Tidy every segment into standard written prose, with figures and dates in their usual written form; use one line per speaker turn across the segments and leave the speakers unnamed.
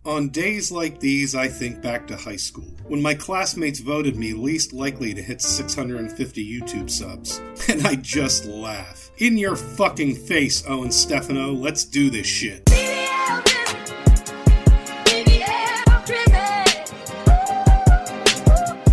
On days like these, I think back to high school, when my classmates voted me least likely to hit 650 YouTube subs. And I just laugh. In your fucking face, Owen Stefano, let's do this shit.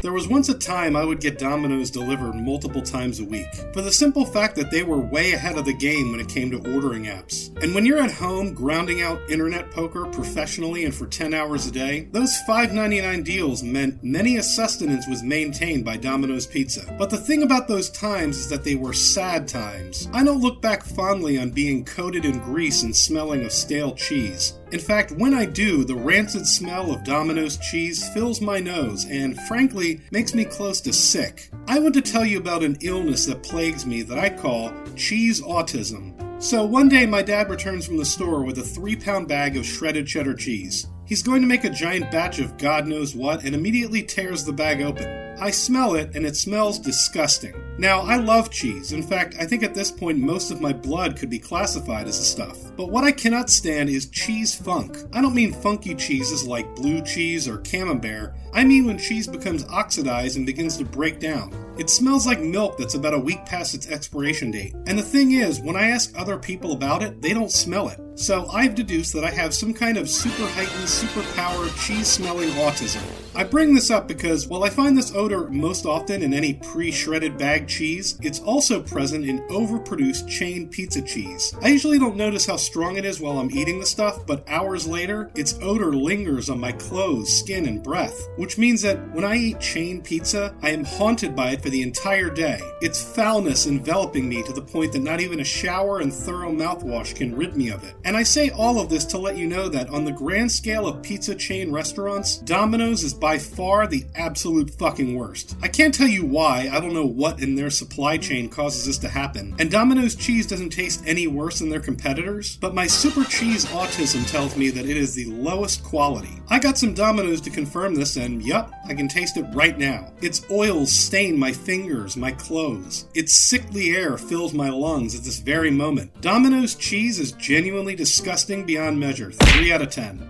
There was once a time I would get Domino's delivered multiple times a week, for the simple fact that they were way ahead of the game when it came to ordering apps. And when you're at home grounding out internet poker professionally and for 10 hours a day, those $5.99 deals meant many a sustenance was maintained by Domino's Pizza. But the thing about those times is that they were sad times. I don't look back fondly on being coated in grease and smelling of stale cheese. In fact, when I do, the rancid smell of Domino's cheese fills my nose and, frankly, makes me close to sick. I want to tell you about an illness that plagues me that I call cheese autism. So one day my dad returns from the store with a 3-pound bag of shredded cheddar cheese. He's going to make a giant batch of God knows what and immediately tears the bag open. I smell it, and it smells disgusting. Now, I love cheese. In fact, I think at this point most of my blood could be classified as the stuff. But what I cannot stand is cheese funk. I don't mean funky cheeses like blue cheese or camembert. I mean when cheese becomes oxidized and begins to break down. It smells like milk that's about a week past its expiration date. And the thing is, when I ask other people about it, they don't smell it. So I've deduced that I have some kind of super heightened, super-powered, cheese-smelling autism. I bring this up because while I find this odor most often in any pre-shredded bagged cheese, it's also present in overproduced chain pizza cheese. I usually don't notice how strong it is while I'm eating the stuff, but hours later, its odor lingers on my clothes, skin, and breath, which means that when I eat chain pizza, I am haunted by it for the entire day. Its foulness enveloping me to the point that not even a shower and thorough mouthwash can rid me of it. And I say all of this to let you know that on the grand scale of pizza chain restaurants, Domino's is by far the absolute fucking worst. I can't tell you why, I don't know what in their supply chain causes this to happen, and Domino's cheese doesn't taste any worse than their competitors, but my super cheese autism tells me that it is the lowest quality. I got some Domino's to confirm this, and yup, I can taste it right now. Its oils stain my fingers, my clothes. Its sickly air fills my lungs at this very moment. Domino's cheese is genuinely disgusting beyond measure. 3 out of 10.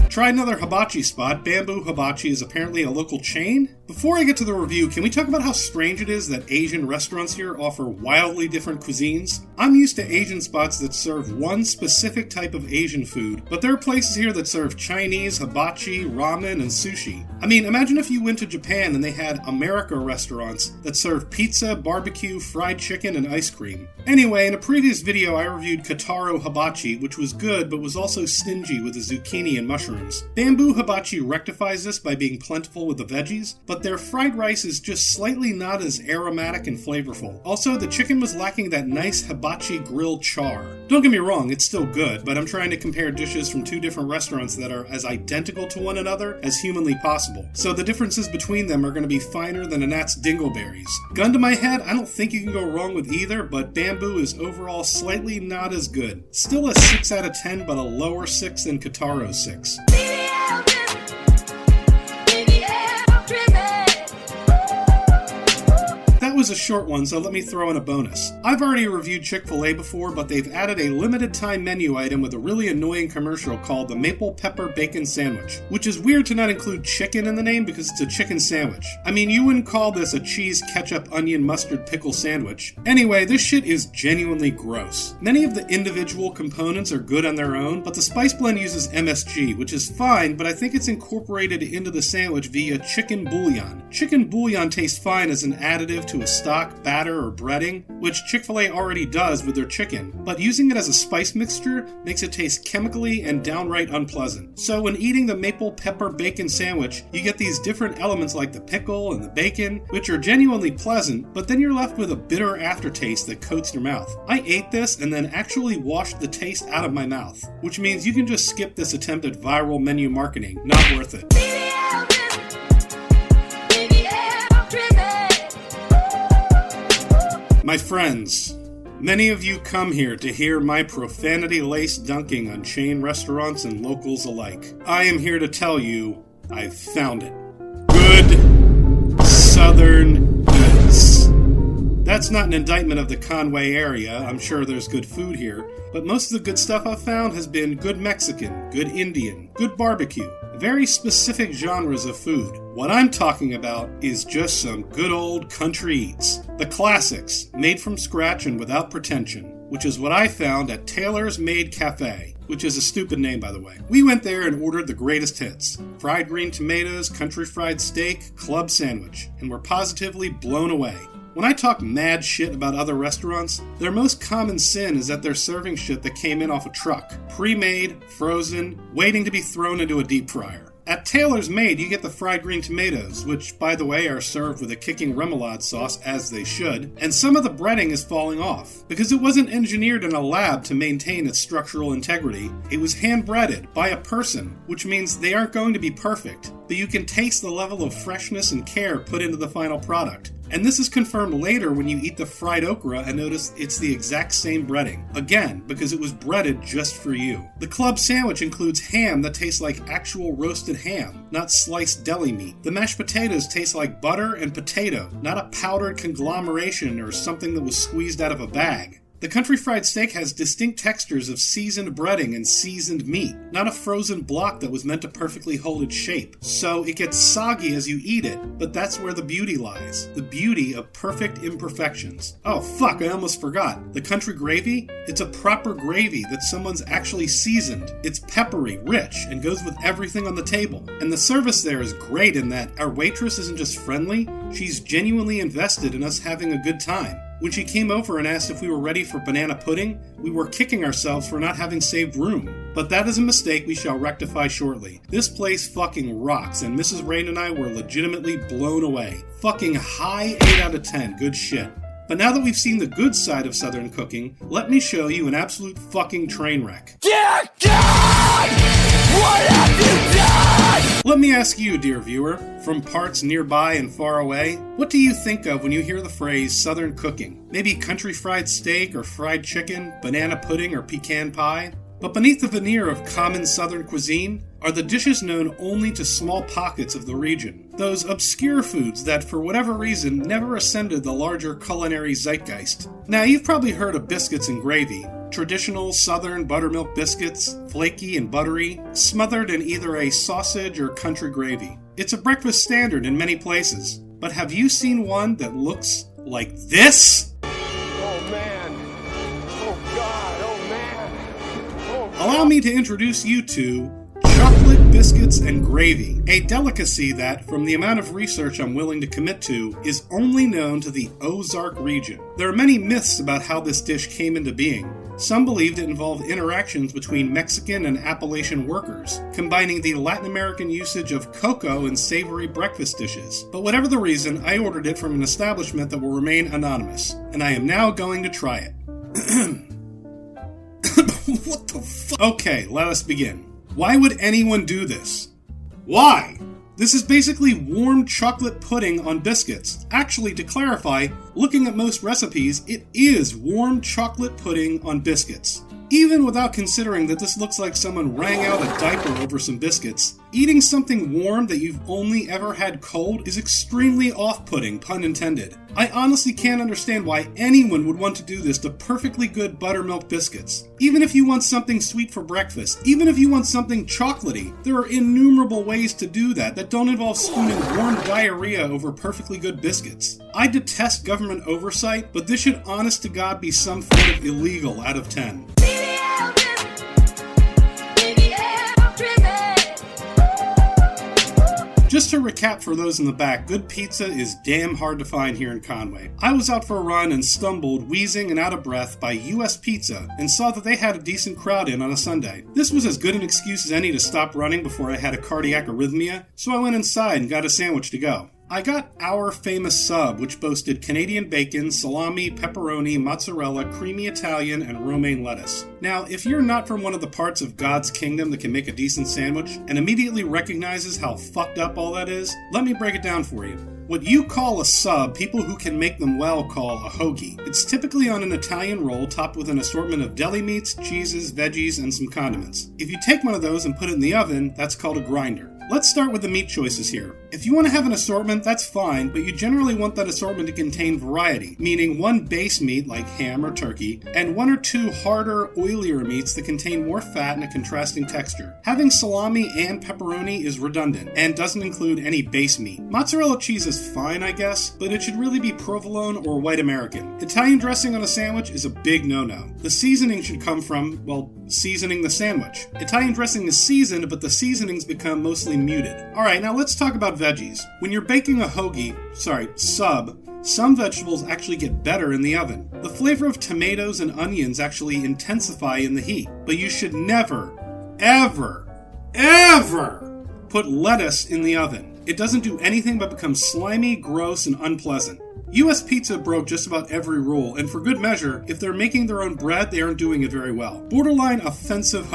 Try another hibachi spot. Bamboo Hibachi is apparently a local chain. Before I get to the review, can we talk about how strange it is that Asian restaurants here offer wildly different cuisines? I'm used to Asian spots that serve one specific type of Asian food, but there are places here that serve Chinese, hibachi, ramen, and sushi. I mean, imagine if you went to Japan and they had America restaurants that serve pizza, barbecue, fried chicken, and ice cream. Anyway, in a previous video I reviewed Kotaro Hibachi, which was good but was also stingy with the zucchini and mushrooms. Bamboo Hibachi rectifies this by being plentiful with the veggies, but their fried rice is just slightly not as aromatic and flavorful. Also, the chicken was lacking that nice hibachi grill char. Don't get me wrong, it's still good, but I'm trying to compare dishes from two different restaurants that are as identical to one another as humanly possible. So the differences between them are going to be finer than a gnat's dingleberries. Gun to my head, I don't think you can go wrong with either, but Bamboo is overall slightly not as good. Still a 6 out of 10, but a lower 6 than Kotaro's 6. That was a short one, so let me throw in a bonus. I've already reviewed Chick-Fil-A before, but they've added a limited time menu item with a really annoying commercial called the Maple Pepper Bacon Sandwich, which is weird to not include chicken in the name because it's a chicken sandwich. I mean, you wouldn't call this a cheese, ketchup, onion, mustard, pickle sandwich. Anyway, this shit is genuinely gross. Many of the individual components are good on their own, but the spice blend uses MSG, which is fine, but I think it's incorporated into the sandwich via chicken bouillon. Chicken bouillon tastes fine as an additive to a stock, batter, or breading, which Chick-fil-A already does with their chicken, but using it as a spice mixture makes it taste chemically and downright unpleasant. So when eating the maple pepper bacon sandwich, you get these different elements like the pickle and the bacon, which are genuinely pleasant, but then you're left with a bitter aftertaste that coats your mouth. I ate this and then actually washed the taste out of my mouth, which means you can just skip this attempt at viral menu marketing. Not worth it. My friends, many of you come here to hear my profanity-laced dunking on chain restaurants and locals alike. I am here to tell you, I've found it. Good Southern Eats. That's not an indictment of the Conway area. I'm sure there's good food here, but most of the good stuff I've found has been good Mexican, good Indian, good barbecue, very specific genres of food. What I'm talking about is just some good old country eats. The classics, made from scratch and without pretension, which is what I found at Taylor's Made Cafe, which is a stupid name, by the way. We went there and ordered the greatest hits: fried green tomatoes, country fried steak, club sandwich, and were positively blown away. When I talk mad shit about other restaurants, their most common sin is that they're serving shit that came in off a truck, pre-made, frozen, waiting to be thrown into a deep fryer. At Taylor's Made, you get the fried green tomatoes, which, by the way, are served with a kicking remoulade sauce, as they should, and some of the breading is falling off. Because it wasn't engineered in a lab to maintain its structural integrity, it was hand-breaded by a person, which means they aren't going to be perfect, but you can taste the level of freshness and care put into the final product. And this is confirmed later when you eat the fried okra and notice it's the exact same breading. Again, because it was breaded just for you. The club sandwich includes ham that tastes like actual roasted ham, not sliced deli meat. The mashed potatoes taste like butter and potato, not a powdered conglomeration or something that was squeezed out of a bag. The country fried steak has distinct textures of seasoned breading and seasoned meat, not a frozen block that was meant to perfectly hold its shape. So it gets soggy as you eat it, but that's where the beauty lies. The beauty of perfect imperfections. Oh fuck, I almost forgot. The country gravy? It's a proper gravy that someone's actually seasoned. It's peppery, rich, and goes with everything on the table. And the service there is great in that our waitress isn't just friendly, she's genuinely invested in us having a good time. When she came over and asked if we were ready for banana pudding, we were kicking ourselves for not having saved room. But that is a mistake we shall rectify shortly. This place fucking rocks, and Mrs. Rain and I were legitimately blown away. Fucking high 8 out of 10, good shit. But now that we've seen the good side of Southern cooking, let me show you an absolute fucking train wreck. Dear God! What have you done? Let me ask you, dear viewer, from parts nearby and far away, what do you think of when you hear the phrase Southern cooking? Maybe country fried steak or fried chicken, banana pudding or pecan pie? But beneath the veneer of common Southern cuisine are the dishes known only to small pockets of the region. Those obscure foods that, for whatever reason, never ascended the larger culinary zeitgeist. Now, you've probably heard of biscuits and gravy. Traditional Southern buttermilk biscuits, flaky and buttery, smothered in either a sausage or country gravy. It's a breakfast standard in many places. But have you seen one that looks like this?
Oh man! Oh God! Oh man! Oh God.
Allow me to introduce you to chocolate biscuits and gravy, a delicacy that, from the amount of research I'm willing to commit to, is only known to the Ozark region. There are many myths about how this dish came into being. Some believed it involved interactions between Mexican and Appalachian workers, combining the Latin American usage of cocoa and savory breakfast dishes. But whatever the reason, I ordered it from an establishment that will remain anonymous, and I am now going to try it. What the fuck? Okay, let us begin. Why would anyone do this? Why? This is basically warm chocolate pudding on biscuits. Actually, to clarify, looking at most recipes, it is warm chocolate pudding on biscuits. Even without considering that this looks like someone wrang out a diaper over some biscuits, eating something warm that you've only ever had cold is extremely off-putting, pun intended. I honestly can't understand why anyone would want to do this to perfectly good buttermilk biscuits. Even if you want something sweet for breakfast, even if you want something chocolatey, there are innumerable ways to do that don't involve spooning warm diarrhea over perfectly good biscuits. I detest government oversight, but this should honest to God be some form of illegal out of 10. Just to recap for those in the back, good pizza is damn hard to find here in Conway. I was out for a run and stumbled, wheezing and out of breath, by US Pizza and saw that they had a decent crowd in on a Sunday. This was as good an excuse as any to stop running before I had a cardiac arrhythmia, so I went inside and got a sandwich to go. I got our famous sub, which boasted Canadian bacon, salami, pepperoni, mozzarella, creamy Italian, and romaine lettuce. Now, if you're not from one of the parts of God's kingdom that can make a decent sandwich, and immediately recognizes how fucked up all that is, let me break it down for you. What you call a sub, people who can make them well call a hoagie. It's typically on an Italian roll topped with an assortment of deli meats, cheeses, veggies, and some condiments. If you take one of those and put it in the oven, that's called a grinder. Let's start with the meat choices here. If you want to have an assortment, that's fine, but you generally want that assortment to contain variety, meaning one base meat like ham or turkey, and one or two harder, oilier meats that contain more fat and a contrasting texture. Having salami and pepperoni is redundant, and doesn't include any base meat. Mozzarella cheese is fine, I guess, but it should really be provolone or white American. Italian dressing on a sandwich is a big no-no. The seasoning should come from, well, seasoning the sandwich. Italian dressing is seasoned, but the seasonings become mostly muted. Alright, now let's talk about veggies. When you're baking a sub, some vegetables actually get better in the oven. The flavor of tomatoes and onions actually intensify in the heat, but you should never, ever put lettuce in the oven. It doesn't do anything but become slimy, gross, and unpleasant. US Pizza broke just about every rule, and for good measure, if they're making their own bread, they aren't doing it very well. Borderline offensive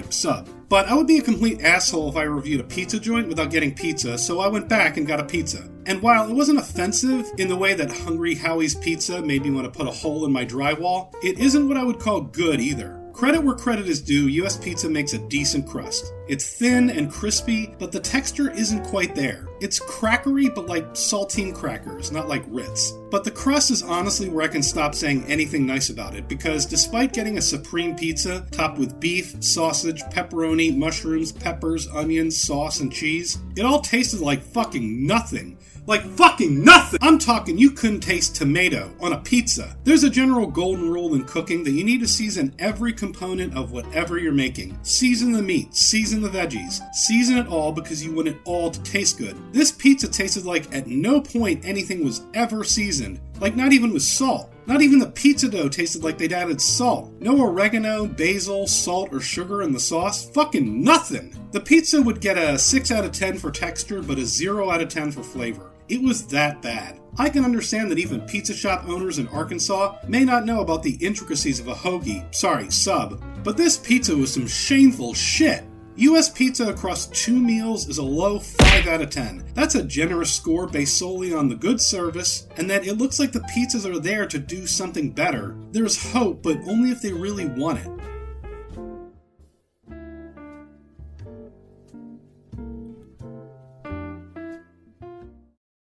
sub. But I would be a complete asshole if I reviewed a pizza joint without getting pizza, so I went back and got a pizza. And while it wasn't offensive in the way that Hungry Howie's Pizza made me want to put a hole in my drywall, it isn't what I would call good either. Credit where credit is due, US Pizza makes a decent crust. It's thin and crispy, but the texture isn't quite there. It's crackery, but like saltine crackers, not like Ritz. But the crust is honestly where I can stop saying anything nice about it, because despite getting a supreme pizza topped with beef, sausage, pepperoni, mushrooms, peppers, onions, sauce, and cheese, it all tasted like fucking nothing. Like fucking nothing! I'm talking you couldn't taste tomato on a pizza. There's a general golden rule in cooking that you need to season every component of whatever you're making. Season the meat, season the veggies, season it all because you want it all to taste good. This pizza tasted like at no point anything was ever seasoned. Like not even with salt. Not even the pizza dough tasted like they'd added salt. No oregano, basil, salt, or sugar in the sauce. Fucking nothing! The pizza would get a 6 out of 10 for texture, but a 0 out of 10 for flavor. It was that bad. I can understand that even pizza shop owners in Arkansas may not know about the intricacies of a sub, but this pizza was some shameful shit. US Pizza across 2 meals is a low 5 out of 10. That's a generous score based solely on the good service, and that it looks like the pizzas are there to do something better. There's hope, but only if they really want it.